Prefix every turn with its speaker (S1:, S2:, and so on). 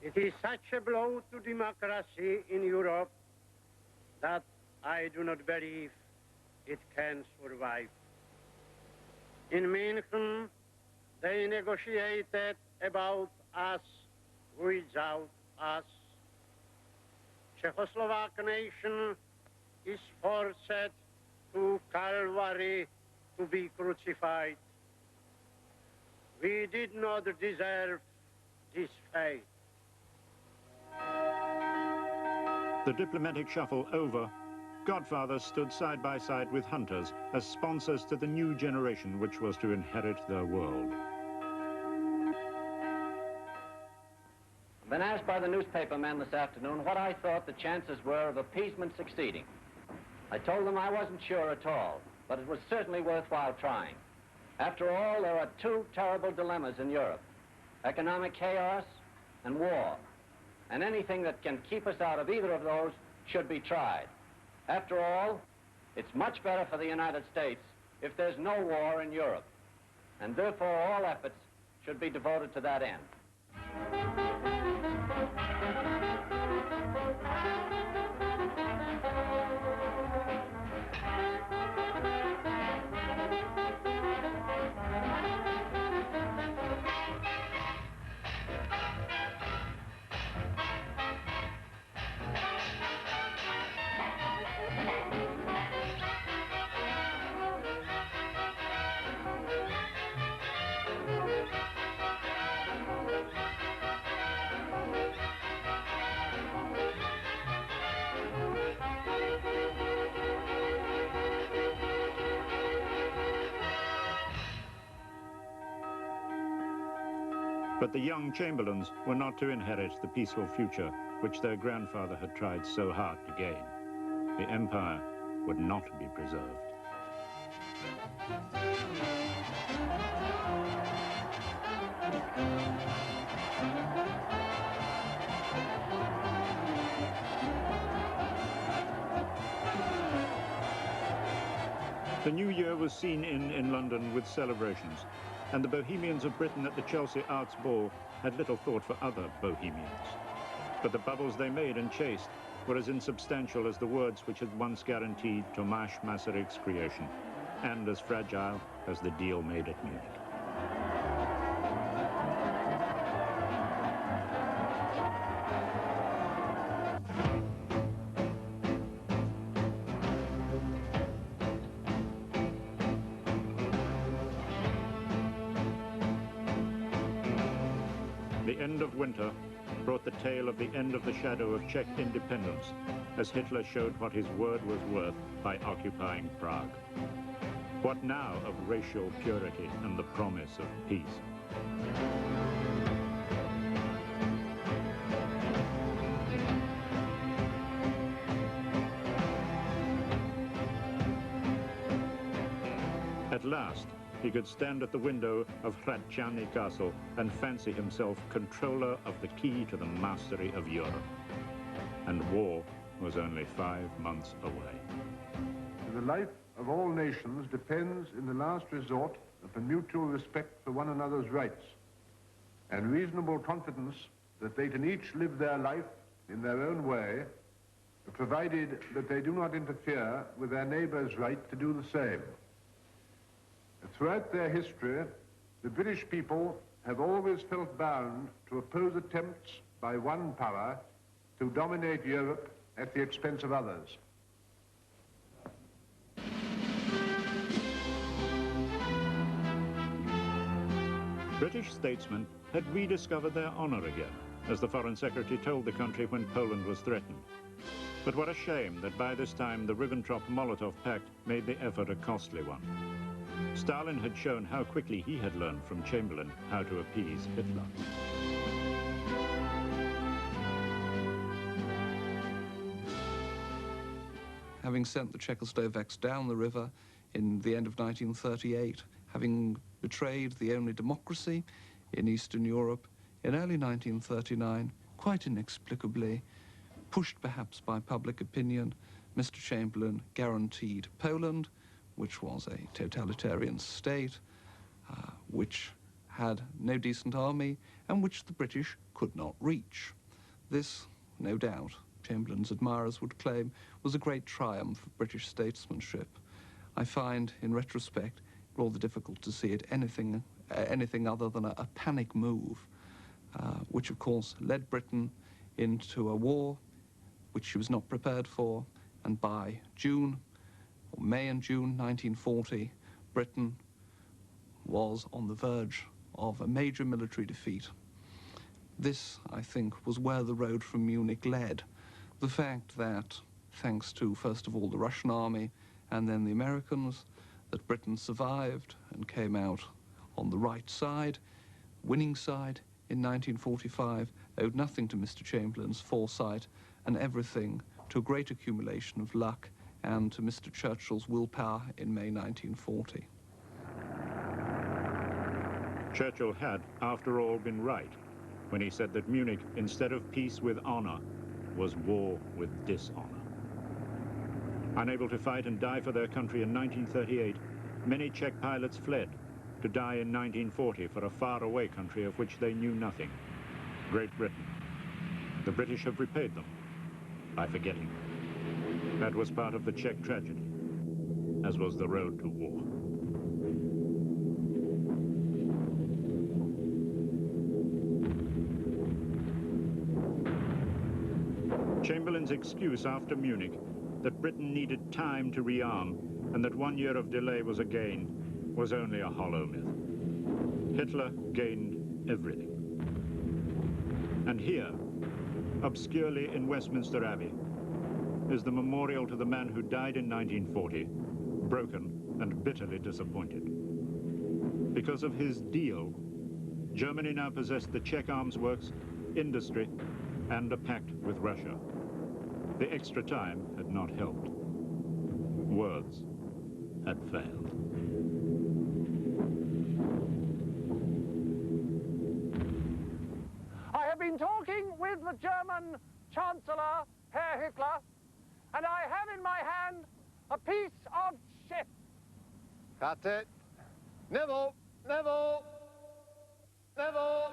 S1: It is such a blow to democracy in Europe that I do not believe it can survive. In Munich, they negotiated about us without us. Czechoslovak nation is forced to Calvary to be crucified. We did not deserve this fate.
S2: The diplomatic shuffle over, godfathers stood side by side with hunters as sponsors to the new generation which was to inherit their world.
S3: Been asked by the newspaper men this afternoon what I thought the chances were of appeasement succeeding. I told them I wasn't sure at all, but it was certainly worthwhile trying. After all, there are two terrible dilemmas in Europe: economic chaos and war. And anything that can keep us out of either of those should be tried. After all, it's much better for the United States if there's no war in Europe. And therefore, all efforts should be devoted to that end.
S2: But the young Chamberlains were not to inherit the peaceful future which their grandfather had tried so hard to gain. The empire would not be preserved. The new year was seen in London with celebrations, and the Bohemians of Britain at the Chelsea Arts Ball had little thought for other Bohemians. But the bubbles they made and chased were as insubstantial as the words which had once guaranteed Tomáš Masaryk's creation, and as fragile as the deal made at Munich. The end of winter brought the tale of the end of the shadow of Czech independence, as Hitler showed what his word was worth by occupying Prague. What now of racial purity and the promise of peace? At last, he could stand at the window of Hradčany Castle and fancy himself controller of the key to the mastery of Europe. And war was only 5 months away.
S4: The life of all nations depends in the last resort upon mutual respect for one another's rights and reasonable confidence that they can each live their life in their own way, provided that they do not interfere with their neighbor's right to do the same. Throughout their history, the British people have always felt bound to oppose attempts by one power to dominate Europe at the expense of others.
S2: British statesmen had rediscovered their honor again, as the Foreign Secretary told the country when Poland was threatened. But what a shame that by this time the Ribbentrop-Molotov Pact made the effort a costly one. Stalin had shown how quickly he had learned from Chamberlain how to appease Hitler.
S5: Having sent the Czechoslovaks down the river in the end of 1938, having betrayed the only democracy in Eastern Europe in early 1939, quite inexplicably, pushed perhaps by public opinion, Mr. Chamberlain guaranteed Poland, which was a totalitarian state, which had no decent army, and which the British could not reach. This, no doubt, Chamberlain's admirers would claim, was a great triumph of British statesmanship. I find, in retrospect, rather difficult to see it anything other than a panic move, which of course led Britain into a war which she was not prepared for, and by May and June 1940, Britain was on the verge of a major military defeat. This, I think, was where the road from Munich led. The fact that, thanks to, first of all, the Russian army and then the Americans, that Britain survived and came out on the right side, winning side, in 1945, owed nothing to Mr. Chamberlain's foresight and everything to a great accumulation of luck and to Mr. Churchill's willpower in May 1940.
S2: Churchill had, after all, been right when he said that Munich, instead of peace with honor, was war with dishonor. Unable to fight and die for their country in 1938, many Czech pilots fled to die in 1940 for a faraway country of which they knew nothing, Great Britain. The British have repaid them by forgetting. That was part of the Czech tragedy, as was the road to war. Chamberlain's excuse after Munich that Britain needed time to rearm and that 1 year of delay was a gain was only a hollow myth. Hitler gained everything. And here, obscurely in Westminster Abbey, is the memorial to the man who died in 1940, broken and bitterly disappointed. Because of his deal, Germany now possessed the Czech arms works, industry, and a pact with Russia. The extra time had not helped. Words had failed.
S6: I have been talking with the German Chancellor, Herr Hitler, and I have in my hand a piece of shit.
S7: Cut it. Neville! Neville! Neville!